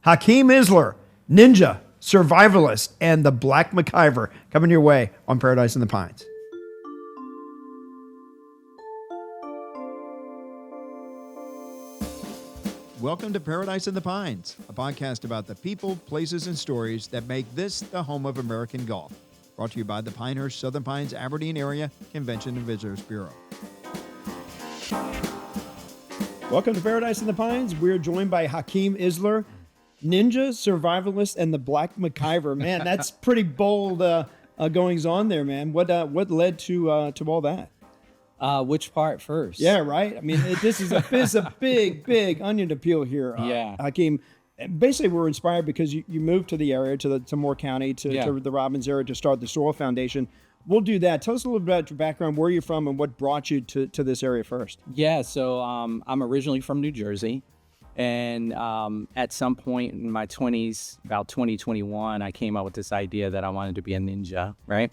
Hakim Isler, Ninja, Survivalist, and the Black MacGyver coming your way on Paradise in the Pines. Welcome to Paradise in the Pines, a podcast about the people, places, and stories that make this the home of American golf. Brought to you by the Pinehurst, Southern Pines, Aberdeen Area Convention and Visitors Bureau. Welcome to Paradise in the Pines. We're joined by Hakim Isler, Ninja, Survivalist, and the Black MacGyver. Man, that's pretty bold goings on there, man. What led to all that? Which part first? Yeah, right. I mean, this is a big onion to peel here. Yeah, Hakim. Basically, we're inspired because you moved to the area, to Moore County, to the Robbins area to start the Soil Foundation. We'll do that. Tell us a little bit about your background, where you're from, and what brought you to this area first. Yeah, so I'm originally from New Jersey, and at some point in my 20s, about 2021, I came up with this idea that I wanted to be a ninja, right?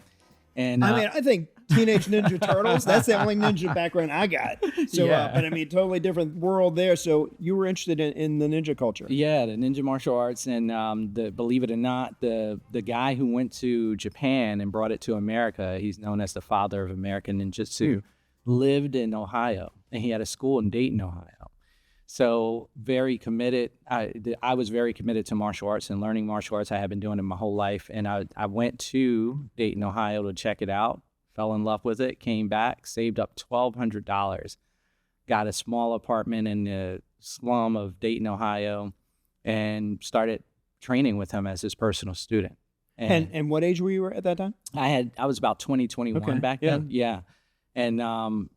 And I think Teenage Ninja Turtles, that's the only ninja background I got. So, but I mean, totally different world there. So you were interested in the ninja culture. Yeah, the ninja martial arts. And believe it or not, the guy who went to Japan and brought it to America, he's known as the father of American ninjutsu, lived in Ohio. And he had a school in Dayton, Ohio. So very committed. I was very committed to martial arts and learning martial arts. I had been doing it my whole life. And I went to Dayton, Ohio to check it out. Fell in love with it, came back, saved up $1,200, got a small apartment in the slum of Dayton, Ohio, and started training with him as his personal student. And what age were you at that time? I was about 21 back then. Yeah. And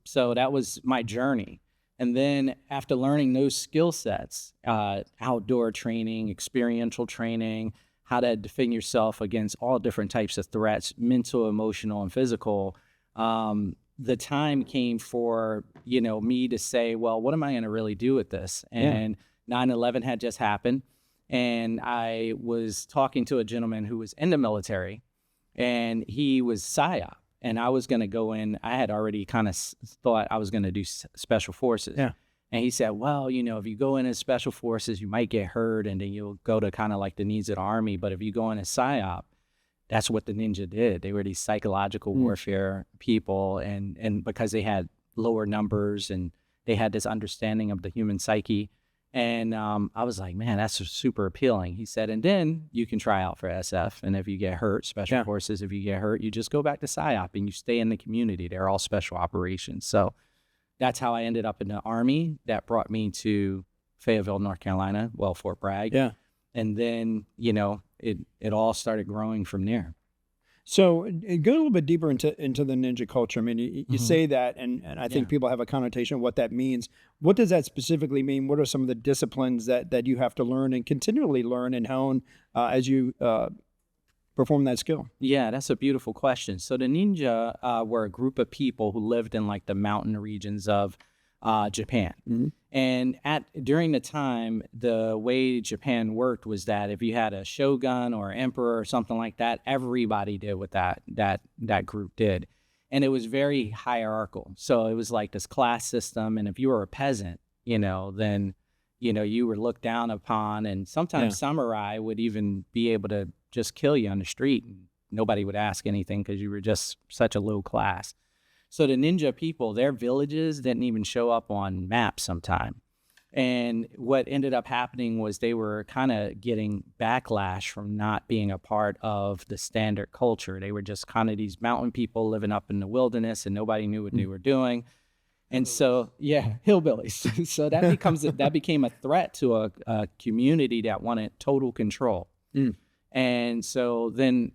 so that was my journey. And then after learning those skill sets, outdoor training, experiential training, how to defend yourself against all different types of threats, mental, emotional, and physical. The time came for, me to say, well, what am I going to really do with this? And 9/11 had just happened. And I was talking to a gentleman who was in the military, and he was PSYOP. And I was going to go in. I had already kind of thought I was going to do special forces. Yeah. And he said, well, if you go in as special forces, you might get hurt, and then you'll go to kind of like the needs of the Army. But if you go in as PSYOP, that's what the ninja did. They were these psychological warfare people, and because they had lower numbers and they had this understanding of the human psyche. And I was like, man, that's super appealing. He said, and then you can try out for SF. And if you get hurt, special forces, if you get hurt, you just go back to PSYOP and you stay in the community. They're all special operations. So that's how I ended up in the Army. That brought me to Fayetteville, North Carolina, Fort Bragg. Yeah. And then, it all started growing from there. So go a little bit deeper into the ninja culture. I mean, you say that, and I think people have a connotation of what that means. What does that specifically mean? What are some of the disciplines that you have to learn and continually learn and hone as you perform that skill? Yeah, that's a beautiful question. So the ninja were a group of people who lived in like the mountain regions of Japan. Mm-hmm. And during the time, the way Japan worked was that if you had a shogun or emperor or something like that, everybody did what that group did. And it was very hierarchical. So it was like this class system. And if you were a peasant, then, you were looked down upon. And sometimes samurai would even be able to just kill you on the street, and nobody would ask anything because you were just such a low class. So the ninja people, their villages didn't even show up on maps sometime. And what ended up happening was they were kind of getting backlash from not being a part of the standard culture. They were just kind of these mountain people living up in the wilderness, and nobody knew what they were doing. And so, hillbillies. So that became a threat to a community that wanted total control. Mm. And so then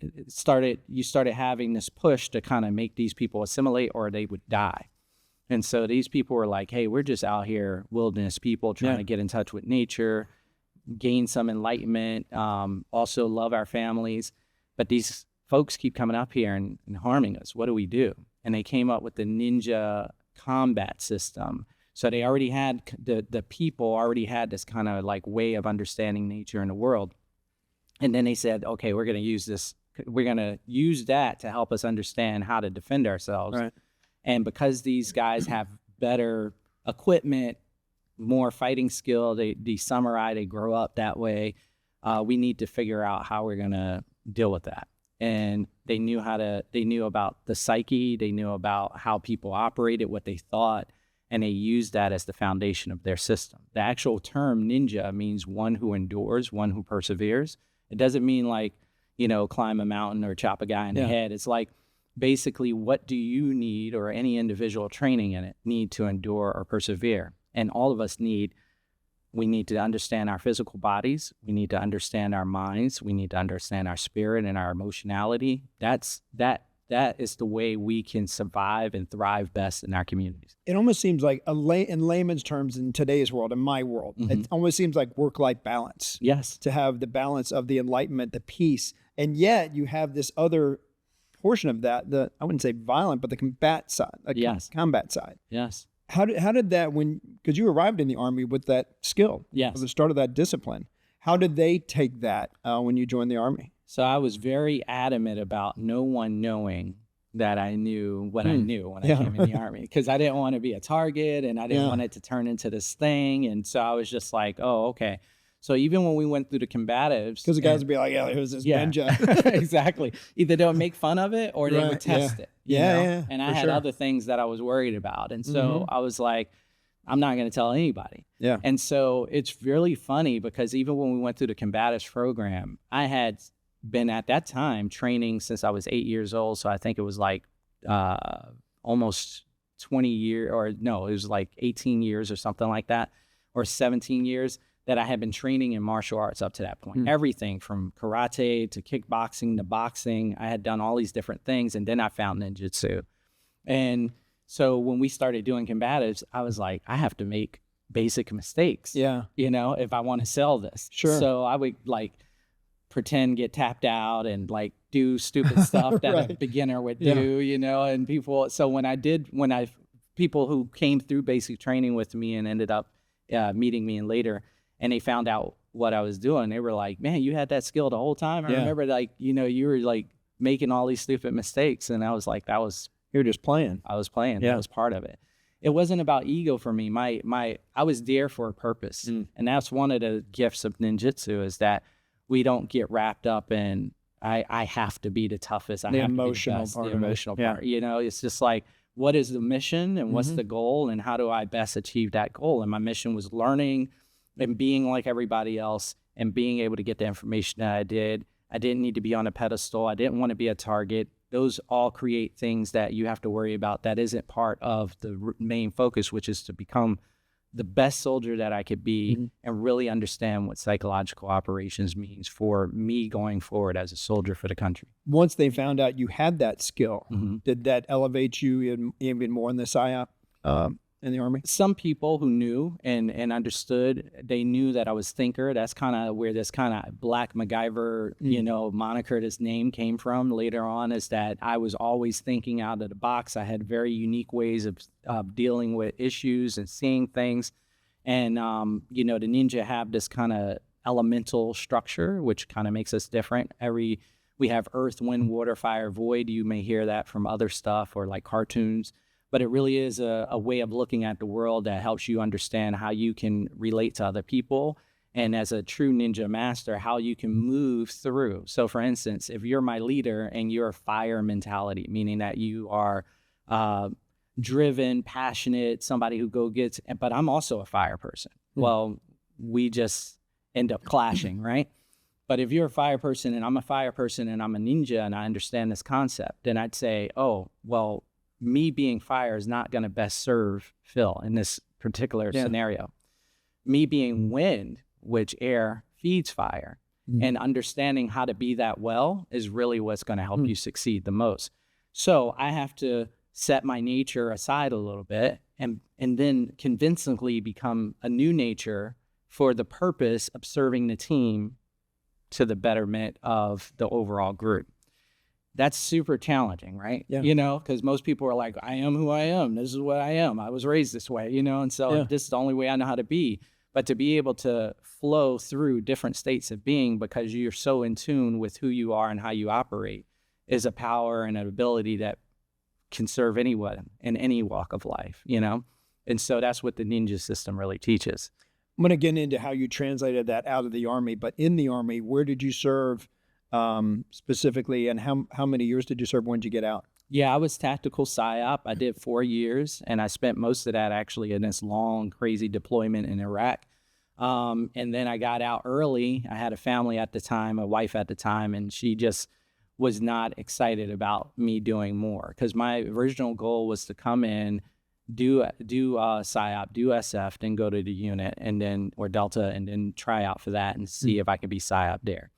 you started having this push to kind of make these people assimilate or they would die. And so these people were like, hey, we're just out here, wilderness people trying to get in touch with nature, gain some enlightenment, also love our families. But these folks keep coming up here and harming us. What do we do? And they came up with the ninja combat system. So they already had, the people already had this kind of like way of understanding nature in the world. And then they said, okay, we're going to use that to help us understand how to defend ourselves. Right. And because these guys have better equipment, more fighting skill, the samurai, they grow up that way. we need to figure out how we're going to deal with that. And they knew about the psyche, they knew about how people operated, what they thought, and they used that as the foundation of their system. The actual term ninja means one who endures, one who perseveres. It doesn't mean like, climb a mountain or chop a guy in the head. It's like, basically, what do you need, or any individual training in it, need to endure or persevere? And all of us we need to understand our physical bodies. We need to understand our minds. We need to understand our spirit and our emotionality. That is the way we can survive and thrive best in our communities. It almost seems like in layman's terms, in today's world, in my world, it almost seems like work-life balance. Yes. To have the balance of the enlightenment, the peace, and yet you have this other portion of that, I wouldn't say violent, but the combat side. Combat side. Yes. How did that, because you arrived in the Army with that skill, yes, at the start of that discipline, how did they take that when you joined the Army? So I was very adamant about no one knowing that I knew what I knew when I came in the Army, because I didn't want to be a target, and I didn't want it to turn into this thing. And so I was just like, oh, okay. So even when we went through the combatives, because the guys would be like, yeah, here's this ninja. Exactly. Either they would make fun of it or they would test it. You know? And I had other things that I was worried about. And so I was like, I'm not going to tell anybody. Yeah. And so it's really funny, because even when we went through the combatives program, I had been at that time training since I was 8 years old. So I think it was like almost 20 years, or no, it was like 18 years or something like that, or 17 years that I had been training in martial arts up to that point. Everything from karate to kickboxing to boxing. I had done all these different things, and then I found ninjutsu. And so when we started doing combatives, I was like, I have to make basic mistakes. Yeah. If I want to sell this. Sure. So I would like pretend get tapped out and like do stupid stuff that a beginner would do, and people. So people who came through basic training with me and ended up meeting me later, and they found out what I was doing, they were like, man, you had that skill the whole time. I remember you were like making all these stupid mistakes. And I was like, you were just playing. I was playing. That was part of it. It wasn't about ego for me. I was there for a purpose. And that's one of the gifts of ninjutsu, is that we don't get wrapped up in, I have to be the toughest. The emotional part. It's just like, what is the mission and what's the goal, and how do I best achieve that goal? And my mission was learning and being like everybody else, and being able to get the information that I did. I didn't need to be on a pedestal. I didn't want to be a target. Those all create things that you have to worry about that isn't part of the main focus, which is to become the best soldier that I could be and really understand what psychological operations means for me going forward as a soldier for the country. Once they found out you had that skill, did that elevate you even more in the PSYOP in the Army? Some people who knew and understood, they knew that I was thinker. That's kind of where this kind of Black MacGyver, moniker, this name came from later on, is that I was always thinking out of the box. I had very unique ways of dealing with issues and seeing things. And, the ninja have this kind of elemental structure, which kind of makes us different. We have earth, wind, water, fire, void. You may hear that from other stuff or like cartoons. But it really is a way of looking at the world that helps you understand how you can relate to other people. And as a true ninja master, how you can move through. So for instance, if you're my leader and you're fire mentality, meaning that you are driven, passionate, somebody who but I'm also a fire person. Well, we just end up clashing, right? But if you're a fire person and I'm a fire person and I'm a ninja and I understand this concept, then I'd say, oh, well, me being fire is not going to best serve Phil in this particular scenario. Me being wind, which air feeds fire, and understanding how to be that well is really what's going to help you succeed the most. So I have to set my nature aside a little bit and then convincingly become a new nature for the purpose of serving the team to the betterment of the overall group. That's super challenging, right? Yeah. Because most people are like, I am who I am. This is what I am. I was raised this way, and so this is the only way I know how to be. But to be able to flow through different states of being because you're so in tune with who you are and how you operate is a power and an ability that can serve anyone in any walk of life, And so that's what the ninja system really teaches. I'm going to get into how you translated that out of the Army, but in the Army, where did you serve specifically, and how many years did you serve? When did you get out? Yeah, I was tactical PSYOP. I did 4 years, and I spent most of that actually in this long, crazy deployment in Iraq. And then I got out early. I had a family at the time, a wife at the time, and she just was not excited about me doing more, because my original goal was to come in, do PSYOP, do SF, then go to the unit, and then, or Delta, and then try out for that and see if I could be PSYOP there.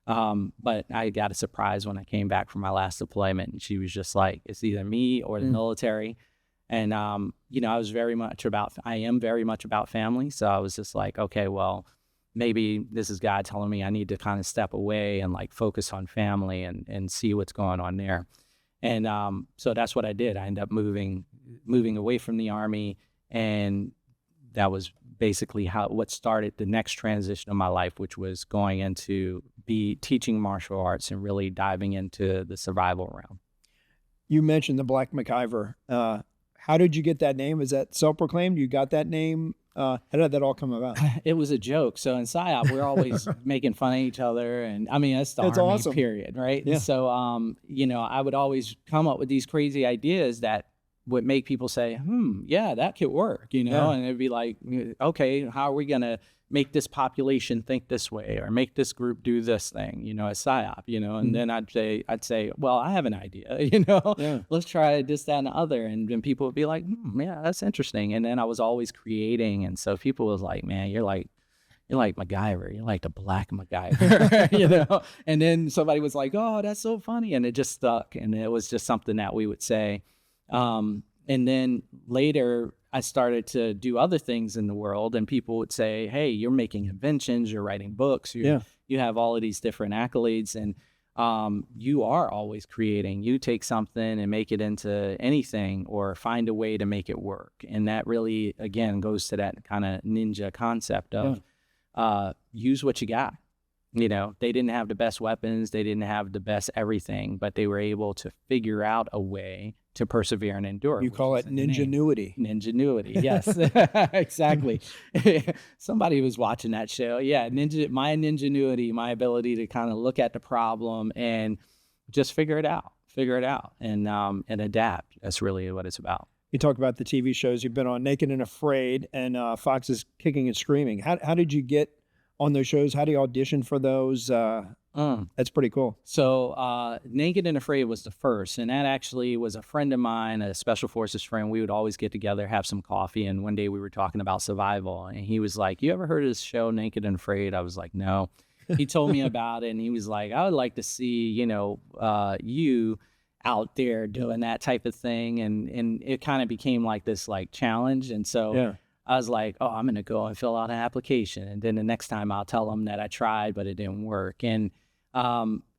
But I got a surprise when I came back from my last deployment, and she was just like, it's either me or the military. And, you know, I am very much about family. So I was just like, okay, well, maybe this is God telling me I need to kind of step away and like focus on family and see what's going on there. And, so that's what I did. I ended up moving away from the Army, and that was basically what started the next transition of my life, which was going into teaching martial arts and really diving into the survival realm. You mentioned the Black MacGyver. How did you get that name? Is that self-proclaimed? You got that name? How did that all come about? It was a joke. So in PSYOP, we're always making fun of each other. And I mean, that's the Army, awesome. Period, right? Yeah. So, you know, I would always come up with these crazy ideas that would make people say, yeah, that could work, you know? And it'd be like, okay, how are we going to make this population think this way, or make this group do this thing, you know, as PSYOP, you know? And then I'd say, well, I have an idea, you know, let's try this, that, and the other. And then people would be like, yeah, that's interesting. And then I was always creating. And so people was like, man, you're like MacGyver, you're like the Black MacGyver, you know? And then somebody was like, oh, that's so funny. And it just stuck. And it was just something that we would say. And then later I started to do other things in the world, and people would say, hey, you're making inventions, you're writing books, you have all of these different accolades, and you are always creating. You take something and make it into anything, or find a way to make it work. And that really, again, goes to that kind of ninja concept of use what you got. You know, they didn't have the best weapons, they didn't have the best everything, but they were able to figure out a way to persevere and endure. You call it ninjanuity. Ninjanuity, yes, exactly. Somebody was watching that show. Yeah, my ninjanuity, my ability to kind of look at the problem and just figure it out and adapt. That's really what it's about. You talk about the TV shows you've been on, Naked and Afraid, and Fox's Kicking and Screaming. How did you get on those shows? How do you audition for those? That's pretty cool. So Naked and Afraid was the first, and that actually was a friend of mine, a Special Forces friend. We would always get together, have some coffee, and one day we were talking about survival, and he was like, you ever heard of this show, Naked and Afraid? I was like, no. He told me about it, and he was like, I would like to see, you know, you out there doing that type of thing, and it kind of became like this like challenge, and so I was like, oh, I'm going to go and fill out an application. And then the next time I'll tell them that I tried, but it didn't work. And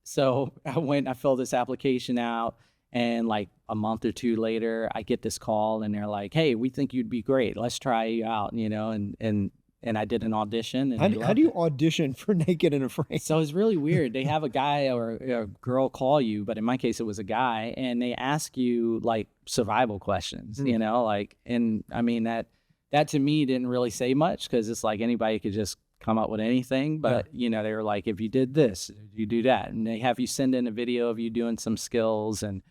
so I filled this application out, and like a month or two later, I get this call, and they're like, hey, we think you'd be great. Let's try you out, you know, and I did an audition. And how do you audition for Naked and Afraid? So it's really weird. They have a guy or a girl call you, but in my case, it was a guy, and they ask you like survival questions, you know, like, and I mean, that to me didn't really say much, because it's like anybody could just come up with anything. But, you know, they were like, if you did this, you do that. And they have you send in a video of you doing some skills. And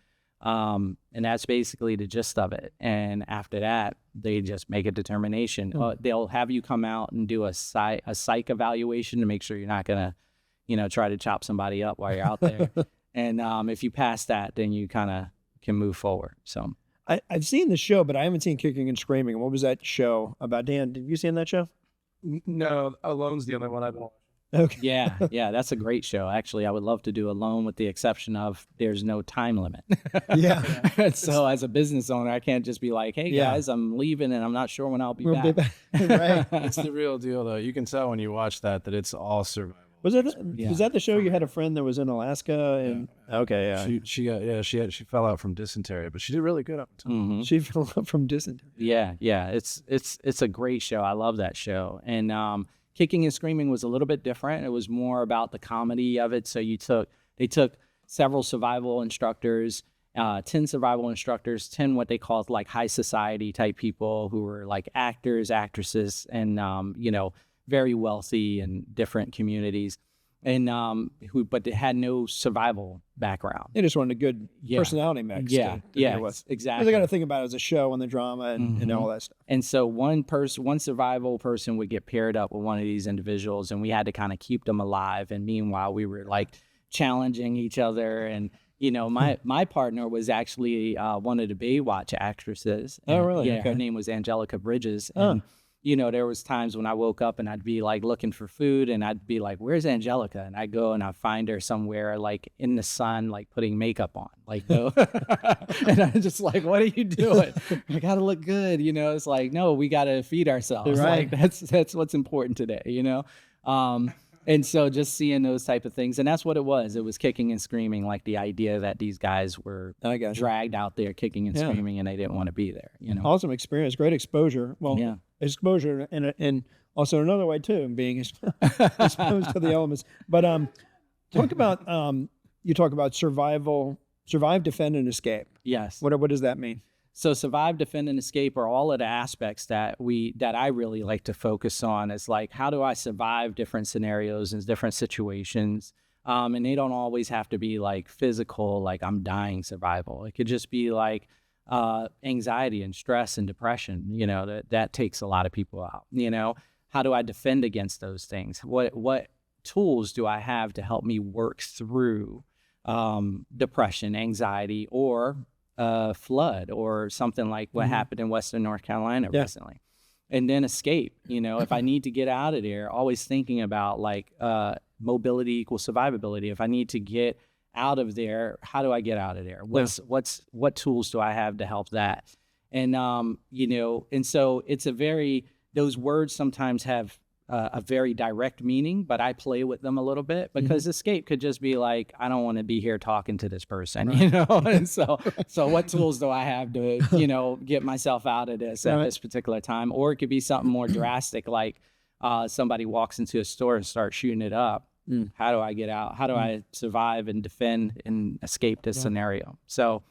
that's basically the gist of it. And after that, they just make a determination. They'll have you come out and do a psych evaluation to make sure you're not going to, you know, try to chop somebody up while you're out there. And if you pass that, then you kind of can move forward. So I've seen the show, but I haven't seen Kicking and Screaming. What was that show about? Dan, have you seen that show? No, Alone's the only one I've watched. Okay. Yeah, that's a great show. Actually, I would love to do Alone, with the exception of there's no time limit. So as a business owner, I can't just be like, hey guys, I'm leaving and I'm not sure when I'll be back. Right. It's the real deal, though. You can tell when you watch that it's all survival. Was that the show you had a friend that was in Alaska? And she fell out from dysentery, but she did really good up until she fell out from dysentery. Yeah. It's a great show. I love that show. And Kicking and Screaming was a little bit different. It was more about the comedy of it. So they took several survival instructors, 10 survival instructors, 10 what they call like high society type people who were like actors, actresses, and, very wealthy in different communities, and but they had no survival background. They just wanted a good personality mix. Yeah, exactly. Because they got to think about it as a show and the drama and all that stuff. And so one survival person would get paired up with one of these individuals, and we had to kind of keep them alive. And meanwhile, we were like challenging each other. And my partner was actually one of the Baywatch actresses. Oh, really? Yeah, okay. Her name was Angelica Bridges. And there was times when I woke up and I'd be like looking for food, and I'd be like, "Where's Angelica?" And I'd go and I'd find her somewhere like in the sun, like putting makeup on, like and I'm just like, "What are you doing? I gotta look good." It's like, no, we gotta feed ourselves. Right. Like that's what's important today. And so just seeing those type of things, and that's what it was. It was kicking and screaming, like the idea that these guys were dragged out there kicking and screaming, and they didn't want to be there. Awesome experience, great exposure. Well, exposure, and also another way too, being exposed to the elements. But talk about you talk about survive, defend, and escape. Yes. What does that mean? So survive, defend, and escape are all of the aspects that I really like to focus on. Is like, how do I survive different scenarios and different situations? And they don't always have to be like physical, like I'm dying survival. It could just be like anxiety and stress and depression. That takes a lot of people out. How do I defend against those things? What tools do I have to help me work through depression, anxiety, or flood, or something like what happened in Western North Carolina recently? And then escape. If I need to get out of there, always thinking about like mobility equals survivability. If I need to get out of there, how do I get out of there? What tools do I have to help that? And and so it's those words sometimes have a very direct meaning, but I play with them a little bit, because escape could just be like, I don't want to be here talking to this person, and so what tools do I have to, get myself out of this at this particular time? Or it could be something more drastic, like somebody walks into a store and starts shooting it up. How do I get out? How do I survive and defend and escape this scenario? So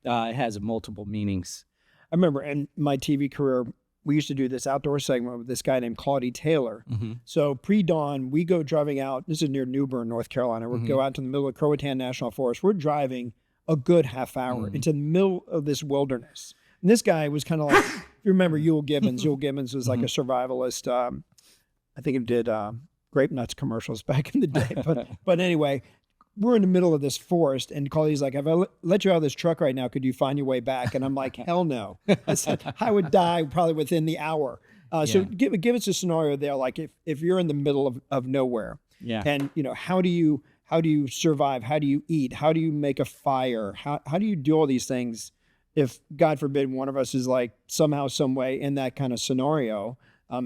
it has multiple meanings. I remember in my TV career, we used to do this outdoor segment with this guy named Claudie Taylor. So pre-dawn, we go driving out. This is near New Bern, North Carolina. We go out to the middle of Croatan National Forest. We're driving a good half hour into the middle of this wilderness. And this guy was kind of like, if you remember Yul Gibbons. Yul Gibbons was like a survivalist. I think he did grape nuts commercials back in the day. But anyway, we're in the middle of this forest, and Claudie's like, if I let you out of this truck right now, could you find your way back? And I'm like, hell no. I said, I would die probably within the hour. So give us a scenario there, like if you're in the middle of nowhere, and how do you survive? How do you eat? How do you make a fire? How do you do all these things if, God forbid, one of us is like somehow, some way in that kind of scenario?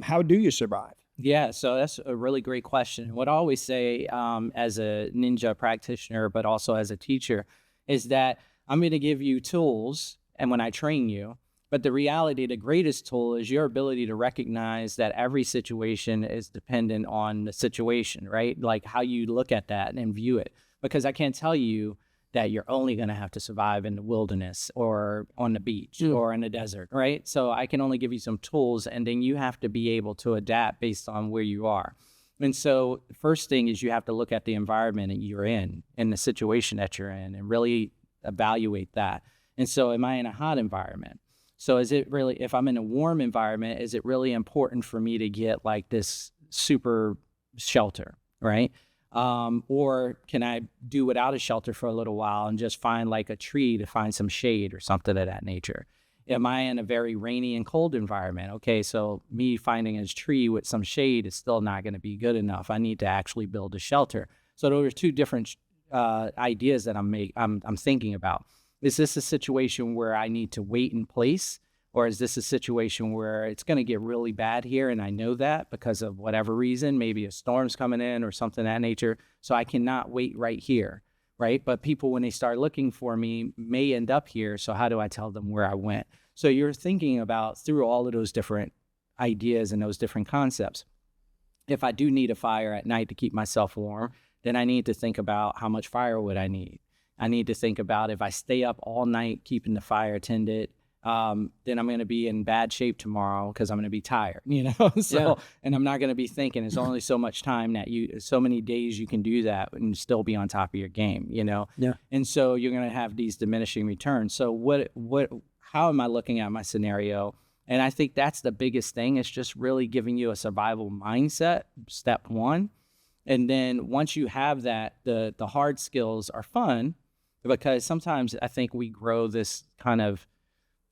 How do you survive? Yeah, so that's a really great question. What I always say as a ninja practitioner, but also as a teacher, is that I'm going to give you tools, and when I train you, but the reality, the greatest tool is your ability to recognize that every situation is dependent on the situation, right? Like how you look at that and view it. Because I can't tell you that you're only going to have to survive in the wilderness or on the beach or in the desert, right? So I can only give you some tools, and then you have to be able to adapt based on where you are. And so the first thing is you have to look at the environment that you're in and the situation that you're in, and really evaluate that. And so am I in a hot environment? So is it really, if I'm in a warm environment, is it really important for me to get like this super shelter, right? Or can I do without a shelter for a little while and just find like a tree to find some shade or something of that nature? Am I in a very rainy and cold environment? Okay, so me finding a tree with some shade is still not going to be good enough. I need to actually build a shelter. So those are two different ideas that I'm thinking about. Is this a situation where I need to wait in place? Or is this a situation where it's going to get really bad here, and I know that because of whatever reason, maybe a storm's coming in or something of that nature, so I cannot wait right here, right? But people, when they start looking for me, may end up here, so how do I tell them where I went? So you're thinking about through all of those different ideas and those different concepts. If I do need a fire at night to keep myself warm, then I need to think about how much firewood I need. I need to think about if I stay up all night keeping the fire tended, then I'm going to be in bad shape tomorrow because I'm going to be tired, and I'm not going to be thinking there's only so much time so many days you can do that and still be on top of your game, Yeah. And so you're going to have these diminishing returns. So how am I looking at my scenario? And I think that's the biggest thing. It's just really giving you a survival mindset, step one. And then once you have that, the hard skills are fun, because sometimes I think we grow this kind of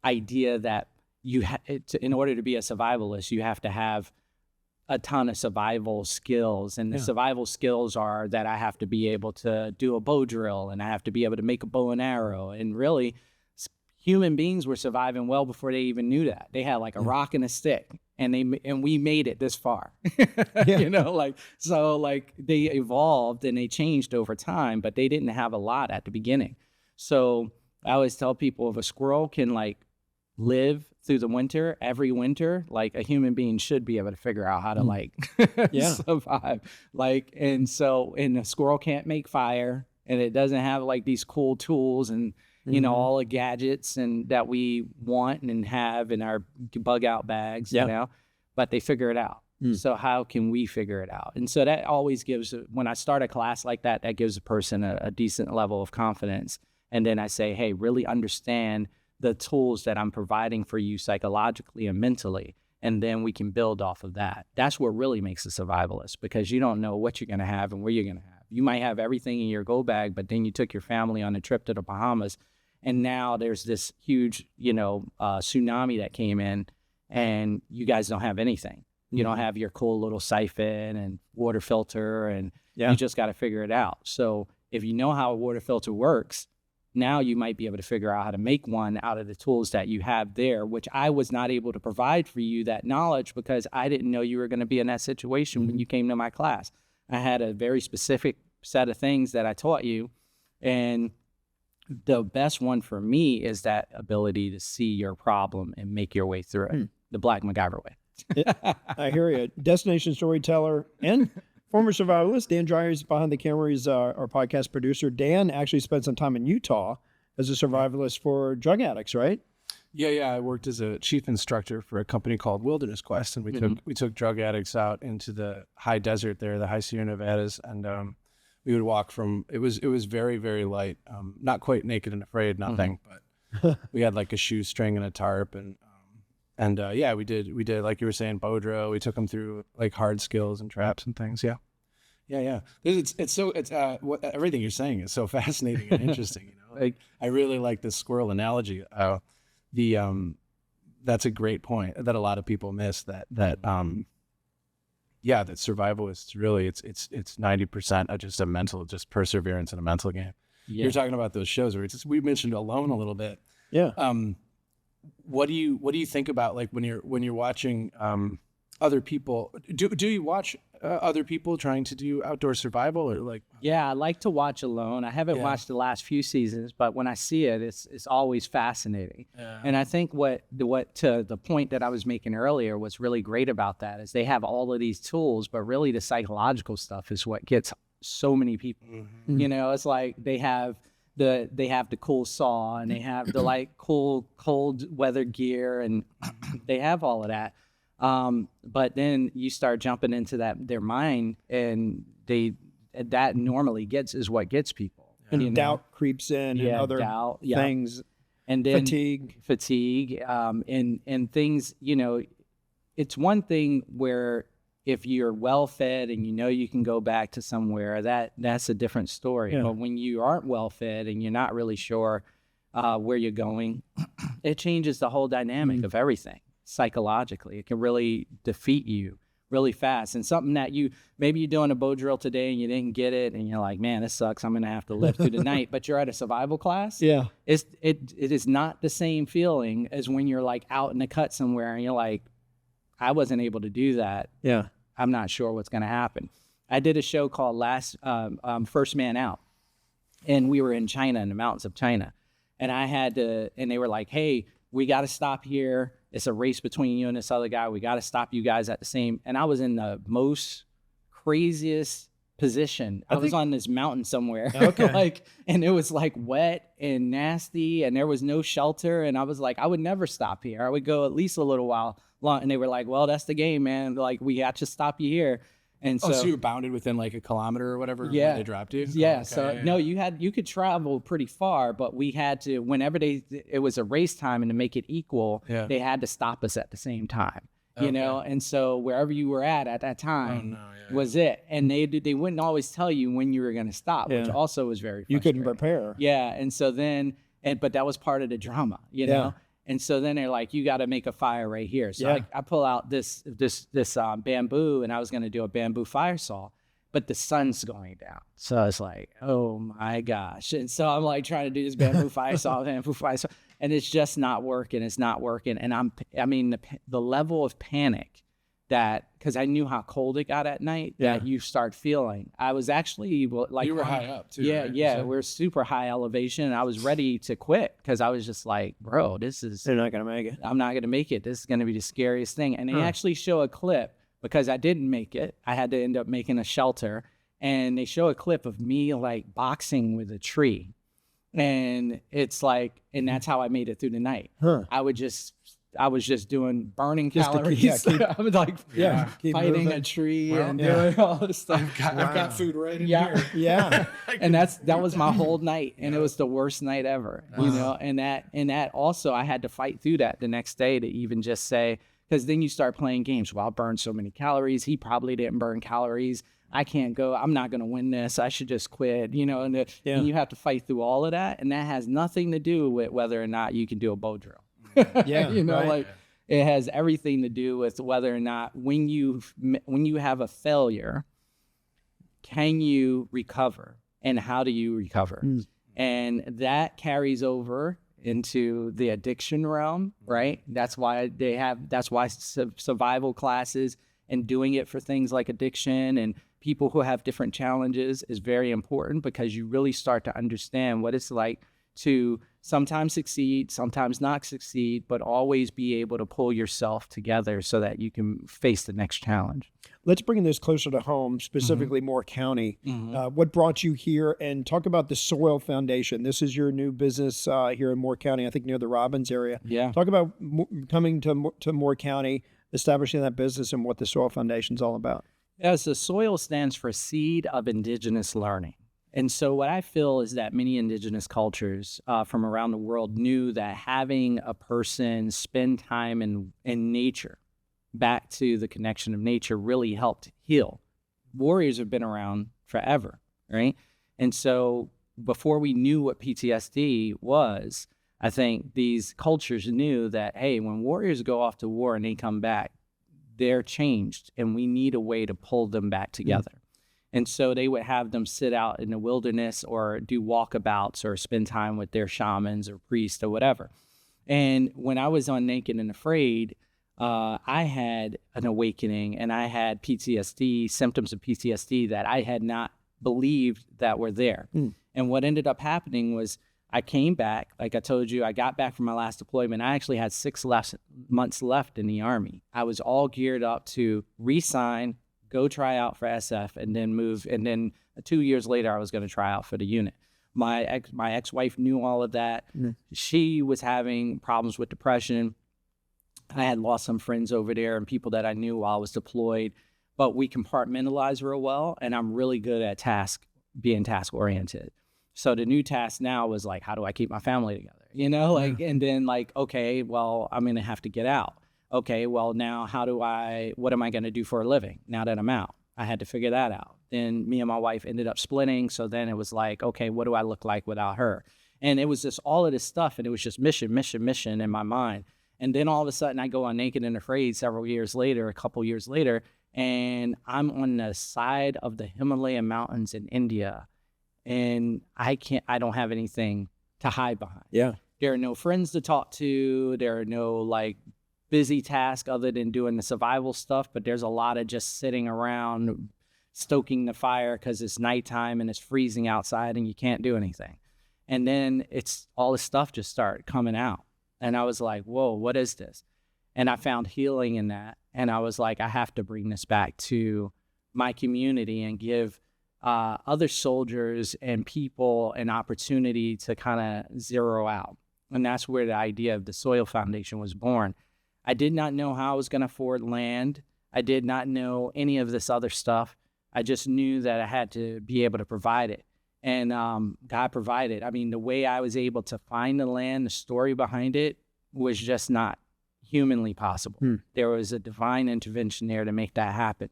idea that in order to be a survivalist, you have to have a ton of survival skills. And the survival skills are that I have to be able to do a bow drill, and I have to be able to make a bow and arrow. And really, human beings were surviving well before they even knew that. They had like a rock and a stick, and we made it this far. So they evolved and they changed over time, but they didn't have a lot at the beginning. So I always tell people, if a squirrel can live through the winter, every winter, a human being should be able to figure out how to survive. And a squirrel can't make fire, and it doesn't have these cool tools and all the gadgets and that we want and have in our bug out bags, but they figure it out. So how can we figure it out? And so that always gives, when I start a class like that, that gives a person a decent level of confidence. And then I say, hey, really understand the tools that I'm providing for you psychologically and mentally. And then we can build off of that. That's what really makes a survivalist, because you don't know what you're going to have and where you're going to have. You might have everything in your go bag, but then you took your family on a trip to the Bahamas, and now there's this huge, tsunami that came in, and you guys don't have anything. You don't have your cool little siphon and water filter, and you just got to figure it out. So if you know how a water filter works, now you might be able to figure out how to make one out of the tools that you have there, which I was not able to provide for you that knowledge because I didn't know you were going to be in that situation when you came to my class. I had a very specific set of things that I taught you, and the best one for me is that ability to see your problem and make your way through it, the Black MacGyver way. I hear you. Destination storyteller and former survivalist. Dan Dreyer is behind the camera. He's our podcast producer. Dan actually spent some time in Utah as a survivalist for drug addicts, right? Yeah. I worked as a chief instructor for a company called Wilderness Quest, and we took drug addicts out into the high desert there, the high Sierra Nevadas, and we would walk from. It was very, very light, not quite naked and afraid, nothing, but we had a shoestring and a tarp, and we did like you were saying, bow drill. We took them through hard skills and traps and things. Yeah. Everything you're saying is so fascinating and interesting. I really like this squirrel analogy. That's a great point that a lot of people miss. That survivalists really it's 90% of just a mental, just perseverance in a mental game. Yeah. You're talking about those shows where we mentioned Alone a little bit. Yeah. What do you think about when you're watching other people? Do you watch other people trying to do outdoor survival or Yeah, I like to watch Alone. I haven't watched the last few seasons, but when I see it, it's always fascinating. Yeah. And I think what to the point that I was making earlier, what's really great about that is they have all of these tools, but really the psychological stuff is what gets so many people. Mm-hmm. It's they have the cool saw, and they have the cool cold weather gear, and they have all of that. But then you start jumping into their mind, and that normally is what gets people. And doubt creeps in, and other things, and then fatigue, and things. It's one thing where if you're well fed and you can go back to somewhere, that's a different story. Yeah. But when you aren't well fed and you're not really sure where you're going, it changes the whole dynamic of everything. Psychologically, it can really defeat you really fast. And something that maybe you're doing a bow drill today and you didn't get it, and you're like, man, this sucks, I'm gonna have to live through the night. But you're at a survival class. Yeah, it is not the same feeling as when you're out in the cut somewhere and you're like, I wasn't able to do that. Yeah, I'm not sure what's gonna happen. I did a show called First Man Out, and we were in China, in the mountains of China, and and they were like, hey, we got to stop here. It's a race between you and this other guy. We got to stop you guys at the same. And I was in the most craziest position. I was on this mountain somewhere. Okay. Like, and it was like wet and nasty and there was no shelter. And I was like, I would never stop here. I would go at least a little while long. And they were like, well, that's the game, man. Like, we got to stop you here. And so, so you were bounded within like a kilometer or whatever when they dropped you? Yeah. Oh, okay, So no, you could travel pretty far, but we had to, whenever it was a race time, and to make it equal, they had to stop us at the same time. You know, and so wherever you were at that time was it. And they wouldn't always tell you when you were going to stop, which also was very frustrating. You couldn't prepare. Yeah. And so then, but that was part of the drama, you know? And so then they're like, you got to make a fire right here. So I pull out this bamboo, and I was going to do a bamboo fire saw, but the sun's going down. So it's like, oh my gosh. And so I'm like trying to do this bamboo fire saw, and it's just not working. It's not working. And the level of panic because I knew how cold it got at night that you start feeling. I was actually like, you were high up too. Yeah. Right? Yeah. We're super high elevation, and I was ready to quit because I was just like, bro, they're not going to make it. I'm not going to make it. This is going to be the scariest thing. And they actually show a clip because I didn't make it. I had to end up making a shelter, and they show a clip of me like boxing with a tree. And it's like, and that's how I made it through the night. I was just doing burning calories. I was like, fighting moving. A tree and doing all this stuff. I've got food right in here. Yeah. And that was my whole night, and it was the worst night ever. You know, and that also I had to fight through that the next day to even just say, because then you start playing games. Well, I burned so many calories. He probably didn't burn calories. I can't go. I'm not going to win this. I should just quit, you know, and you have to fight through all of that. And that has nothing to do with whether or not you can do a bow drill. You know, like it has everything to do with whether or not when you have a failure, can you recover, and how do you recover? And that carries over into the addiction realm, right? That's why survival classes and doing it for things like addiction and people who have different challenges is very important, because you really start to understand what it's like to sometimes succeed, sometimes not succeed, but always be able to pull yourself together so that you can face the next challenge. Let's bring this closer to home, specifically Moore County. What brought you here? And talk about the Soil Foundation. This is your new business here in Moore County, I think near the Robbins area. Yeah. Talk about coming to Moore County, establishing that business, and what the Soil Foundation is all about. Yes, the SOIL stands for Seed of Indigenous Learning. And so what I feel is that many indigenous cultures from around the world knew that having a person spend time in nature, back to the connection of nature, really helped heal. Warriors have been around forever, right? And so before we knew what PTSD was, I think these cultures knew that, hey, when warriors go off to war and they come back, they're changed, and we need a way to pull them back together. And so they would have them sit out in the wilderness or do walkabouts or spend time with their shamans or priests or whatever. And when I was on Naked and Afraid, I had an awakening, and I had PTSD, symptoms of PTSD that I had not believed that were there. And what ended up happening was I came back, like I told you, I got back from my last deployment. I actually had 6 months left in the Army. I was all geared up to re-sign, go try out for SF, and then move. And then 2 years later, I was going to try out for the unit. My ex-wife knew all of that. She was having problems with depression. I had lost some friends over there and people that I knew while I was deployed, but we compartmentalize real well. And I'm really good at being task oriented. So the new task now was like, how do I keep my family together? You know, like, and then like, okay, well, I'm going to have to get out. Okay, well, now what am I going to do for a living now that I'm out? I had to figure that out. Then me and my wife ended up splitting. So then it was like, okay, what do I look like without her? And it was just all of this stuff. And it was just mission in my mind. And then all of a sudden I go on Naked and Afraid a couple years later, and I'm on the side of the Himalaya mountains in India. And I don't have anything to hide behind. Yeah. There are no friends to talk to. There are no like busy tasks other than doing the survival stuff. But there's a lot of just sitting around stoking the fire because it's nighttime and it's freezing outside and you can't do anything. And then it's all this stuff just started coming out. And I was like, whoa, what is this? And I found healing in that. And I was like, I have to bring this back to my community and give other soldiers and people an opportunity to kind of zero out. And that's where the idea of the Soil Foundation was born. I did not know how I was going to afford land. I did not know any of this other stuff. I just knew that I had to be able to provide it. And God provided. I mean, the way I was able to find the land, the story behind it was just not humanly possible. There was a divine intervention there to make that happen.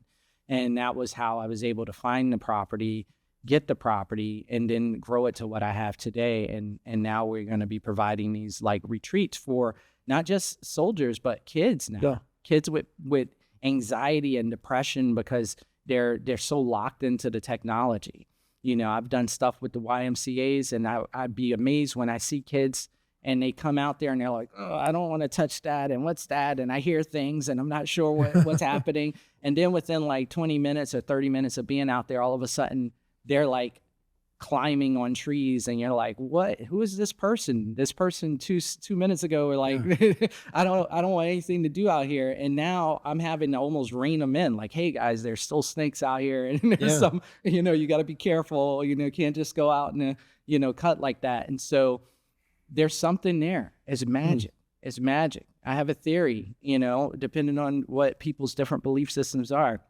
And that was how I was able to find the property, get the property, and then grow it to what I have today. And now we're going to be providing these like retreats for not just soldiers, but kids now. Yeah. Kids with anxiety and depression because they're so locked into the technology. You know, I've done stuff with the YMCAs, and I'd be amazed when I see kids and they come out there and they're like, oh, I don't want to touch that. And what's that? And I hear things and I'm not sure what's happening. And then within like 20 minutes or 30 minutes of being out there, all of a sudden they're like climbing on trees, and you're like, what? Who is this person? This person two minutes ago were like, I don't want anything to do out here. And now I'm having to almost rein them in. Like, hey guys, there's still snakes out here, and there's some, you know, you got to be careful. You know, you can't just go out and you know, cut like that. And so there's something there. It's magic. It's magic. I have a theory, you know, depending on what people's different belief systems are.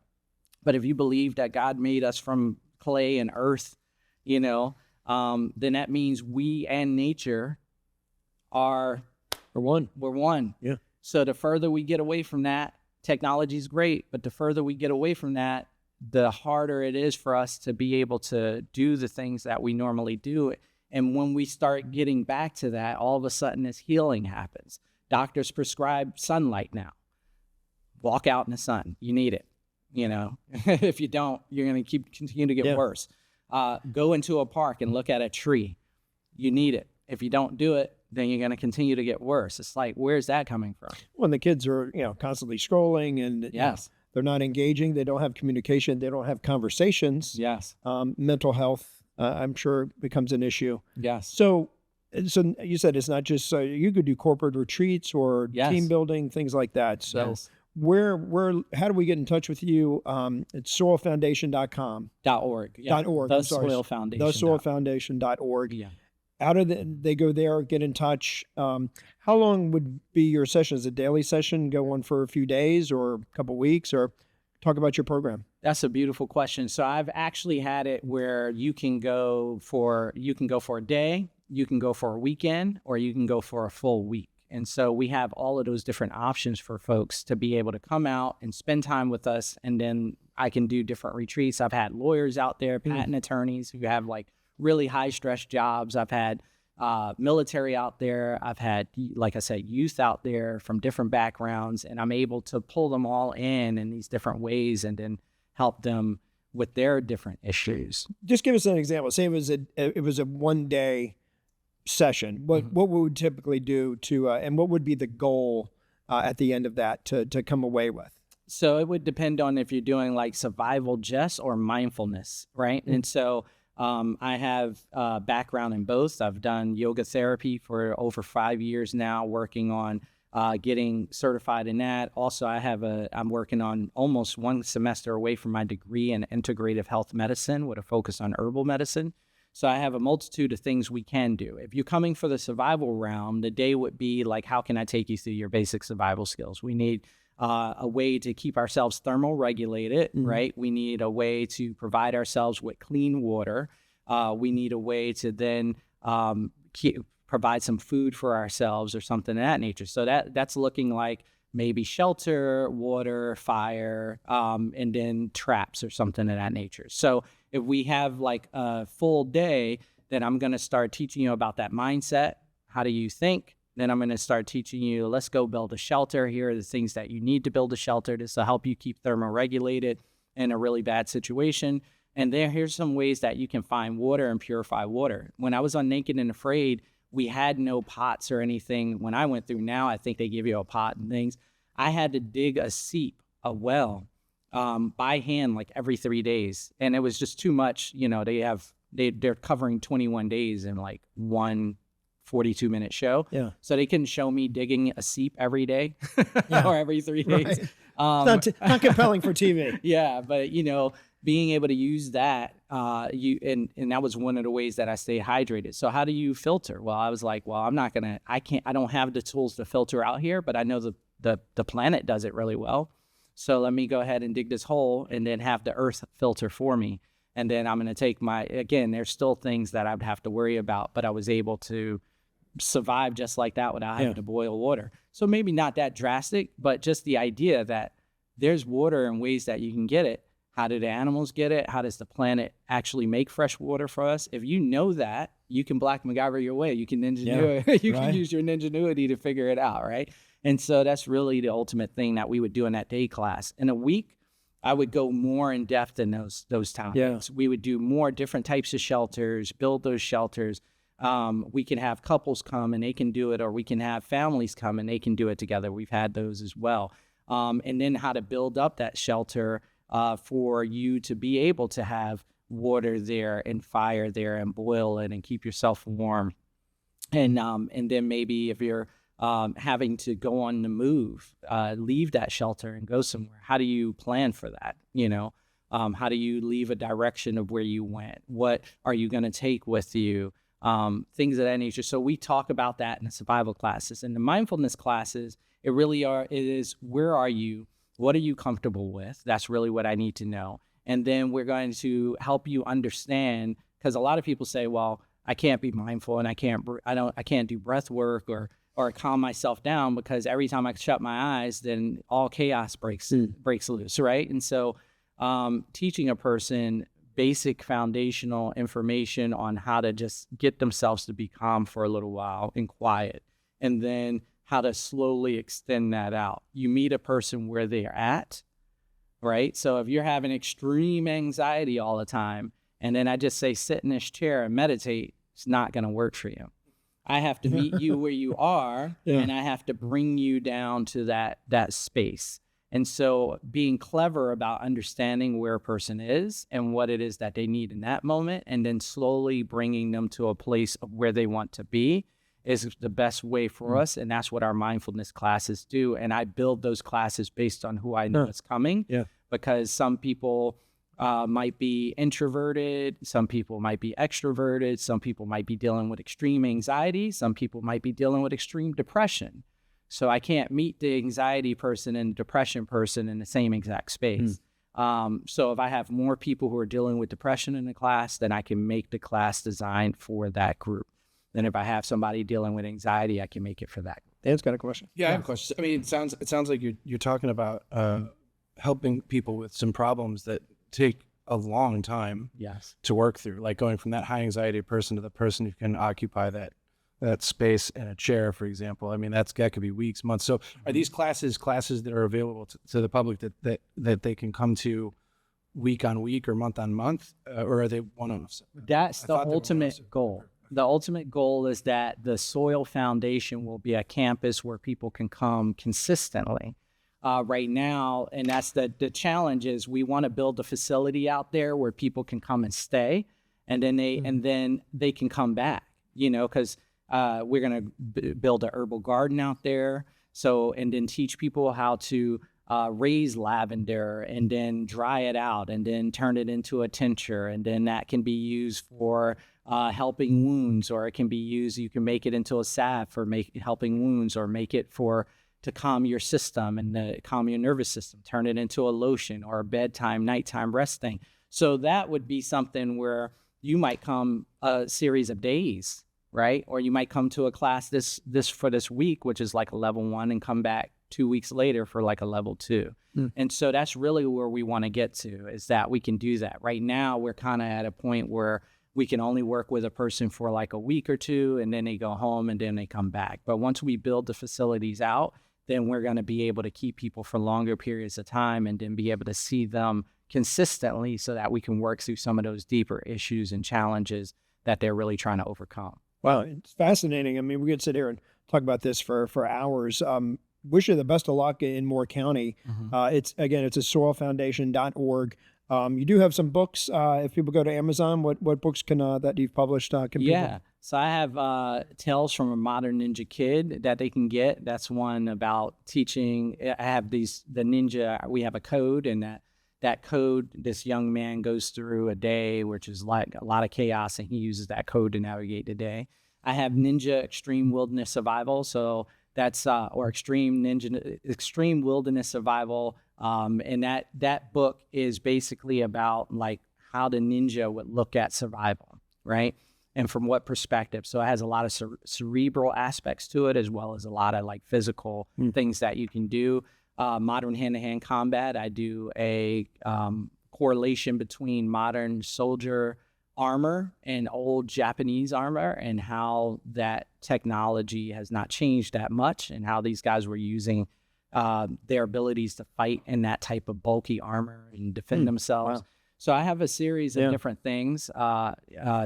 But if you believe that God made us from clay and earth, you know, then that means we and nature we're one. We're one. Yeah. So the further we get away from that, technology is great, but the further we get away from that, the harder it is for us to be able to do the things that we normally do. And when we start getting back to that, all of a sudden this healing happens. Doctors prescribe sunlight now. Walk out in the sun. You need it. You know, if you don't, you're going to continue to get worse. Go into a park and look at a tree. You need it. If you don't do it, then you're going to continue to get worse. It's like, where's that coming from? When the kids are, you know, constantly scrolling and you know, they're not engaging, they don't have communication, they don't have conversations. Yes. Mental health, I'm sure, becomes an issue. Yes. So you said it's not just you could do corporate retreats or team building, things like that. So where how do we get in touch with you? It's soilfoundation.com. .org. Yeah. .org. The Soil Foundation. TheSoilFoundation.org. Yeah. They go there, get in touch. How long would be your session? Is it a daily session, go on for a few days or a couple weeks, or talk about your program? That's a beautiful question. So I've actually had it where you can go for a day, you can go for a weekend, or you can go for a full week. And so we have all of those different options for folks to be able to come out and spend time with us. And then I can do different retreats. I've had lawyers out there, patent attorneys who have like really high stress jobs. I've had military out there. I've had, like I said, youth out there from different backgrounds, and I'm able to pull them all in these different ways and then help them with their different issues. Just give us an example. Say it was a 1 day session. What would we typically do to, and what would be the goal at the end of that to come away with? So it would depend on if you're doing like survival just or mindfulness, right? And so I have a background in both. I've done yoga therapy for over 5 years now, working on getting certified in that. Also, I'm working on almost 1 semester away from my degree in integrative health medicine with a focus on herbal medicine. So I have a multitude of things we can do. If you're coming for the survival realm, the day would be like, how can I take you through your basic survival skills? We need a way to keep ourselves thermoregulated, right? We need a way to provide ourselves with clean water. We need a way to then provide some food for ourselves or something of that nature. So that's looking like maybe shelter, water, fire, and then traps or something of that nature. So if we have like a full day, then I'm going to start teaching you about that mindset. How do you think? Then I'm going to start teaching you, let's go build a shelter. Here are the things that you need to build a shelter. This will help you keep thermoregulated in a really bad situation. And here's some ways that you can find water and purify water. When I was on Naked and Afraid, we had no pots or anything. When I went through, now I think they give you a pot and things. I had to dig a well, by hand, like every 3 days. And it was just too much. You know, they're covering 21 days in like one 42-minute show. Yeah. So they couldn't show me digging a seep every day or every 3 days. Right. It's not compelling for TV. Yeah. But, you know, being able to use that, and that was one of the ways that I stay hydrated. So how do you filter? Well, I was like, well, I don't have the tools to filter out here, but I know the planet does it really well. So let me go ahead and dig this hole and then have the earth filter for me. And then I'm going to take again, there's still things that I would have to worry about, but I was able to survive just like that without having to boil water. So maybe not that drastic, but just the idea that there's water and ways that you can get it. How do the animals get it? How does the planet actually make fresh water for us? If you know that, you can Black MacGyver your way. You can can use your ingenuity to figure it out, right? And so that's really the ultimate thing that we would do in that day class. In a week, I would go more in depth in those topics. Yeah. We would do more different types of shelters, build those shelters. We can have couples come and they can do it, or we can have families come and they can do it together. We've had those as well. And then how to build up that shelter for you to be able to have water there and fire there and boil it and keep yourself warm. And then maybe if you're having to go on the move, leave that shelter and go somewhere. How do you plan for that? How do you leave a direction of where you went? What are you going to take with you? Things of that nature. So we talk about that in the survival classes. And the mindfulness classes, it is where are you? What are you comfortable with? That's really what I need to know. And then we're going to help you understand, because a lot of people say, well, I can't be mindful and I can't do breath work or calm myself down, because every time I shut my eyes, then all chaos breaks loose, right? And so teaching a person basic foundational information on how to just get themselves to be calm for a little while and quiet, and then how to slowly extend that out. You meet a person where they're at, right? So if you're having extreme anxiety all the time, and then I just say, sit in this chair and meditate, it's not going to work for you. I have to meet you where you are, and I have to bring you down to that space. And so being clever about understanding where a person is and what it is that they need in that moment, and then slowly bringing them to a place of where they want to be, is the best way for us. And that's what our mindfulness classes do. And I build those classes based on who I know is coming, because some people might be introverted, some people might be extroverted, some people might be dealing with extreme anxiety, some people might be dealing with extreme depression. So I can't meet the anxiety person and the depression person in the same exact space. So if I have more people who are dealing with depression in the class, then I can make the class designed for that group. Then if I have somebody dealing with anxiety, I can make it for that group. Dan's got a question. Yeah, I have a question. I mean, it sounds like you're talking about helping people with some problems that take a long time to work through, like going from that high anxiety person to the person who can occupy that space in a chair, for example. I mean, that could be weeks, months. So are these classes that are available to the public that they can come to week on week or month on month, or are they one-offs? That's the ultimate goal. The ultimate goal is that the soil foundation will be a campus where people can come consistently. Right now, and that's the challenge, is we want to build a facility out there where people can come and stay, and then they can come back, because we're going to build a herbal garden out there. So, and then teach people how to raise lavender and then dry it out and then turn it into a tincture. And then that can be used for helping wounds, or it can be used, you can make it into a salve for helping wounds, or make it to calm your system and calm your nervous system, turn it into a lotion or a bedtime, nighttime rest thing. So that would be something where you might come a series of days, right? Or you might come to a class this week, which is like a level 1, and come back 2 weeks later for like a level 2. And so that's really where we want to get to, is that we can do that. Right now, we're kind of at a point where we can only work with a person for like a week or 2, and then they go home and then they come back. But once we build the facilities out, then we're going to be able to keep people for longer periods of time, and then be able to see them consistently, so that we can work through some of those deeper issues and challenges that they're really trying to overcome. Wow, it's fascinating. I mean, we could sit here and talk about this for hours. Wish you the best of luck in Moore County. It's a soilfoundation.org. You do have some books. If people go to Amazon, what books can that you've published can people? So I have Tales from a Modern Ninja Kid that they can get. That's one about teaching. I have the ninja. We have a code, and that code this young man goes through a day, which is like a lot of chaos, and he uses that code to navigate the day. I have Ninja Extreme Wilderness Survival, so that's or Extreme Wilderness Survival, and that book is basically about like how the ninja would look at survival, right? And from what perspective. So it has a lot of cerebral aspects to it, as well as a lot of like physical things that you can do. Modern hand-to-hand combat, I do a correlation between modern soldier armor and old Japanese armor, and how that technology has not changed that much, and how these guys were using their abilities to fight in that type of bulky armor and defend themselves. Wow. So I have a series of different things.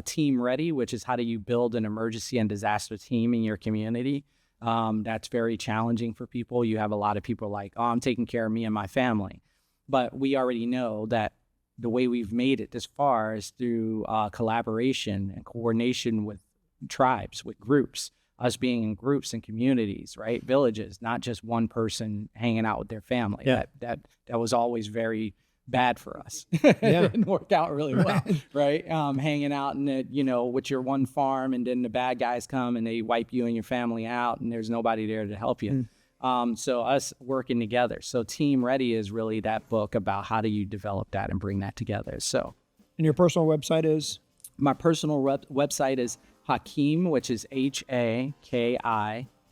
Team Ready, which is how do you build an emergency and disaster team in your community. That's very challenging for people. You have a lot of people like, oh, I'm taking care of me and my family. But we already know that the way we've made it this far is through collaboration and coordination with tribes, with groups, us being in groups and communities, right? Villages, not just one person hanging out with their family. Yeah. That was always very bad for us. It didn't work out really well, right? Hanging out in it, with your one farm, and then the bad guys come and they wipe you and your family out, and there's nobody there to help you. So us working together. So Team Ready is really that book about how do you develop that and bring that together. So, and your personal website is? My personal website is Hakim, which is Hakim,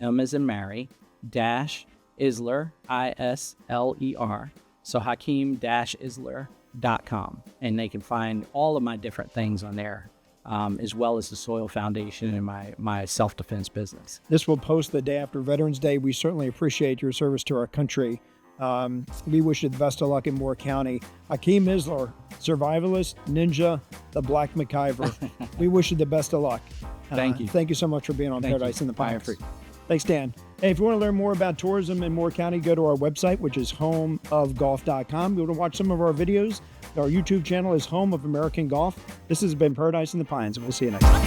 as in Mary, dash Isler, Isler. So Hakim-Isler.com. And they can find all of my different things on there, as well as the Soil Foundation and my self-defense business. This will post the day after Veterans Day. We certainly appreciate your service to our country. We wish you the best of luck in Moore County. Hakim Isler, Survivalist, Ninja, the Black MacGyver. We wish you the best of luck. Thank you. Thank you so much for being on Paradise in the Pines. Thanks, Dan. Hey, if you want to learn more about tourism in Moore County, go to our website, which is homeofgolf.com. Go to watch some of our videos. Our YouTube channel is Home of American Golf. This has been Paradise in the Pines, and we'll see you next time.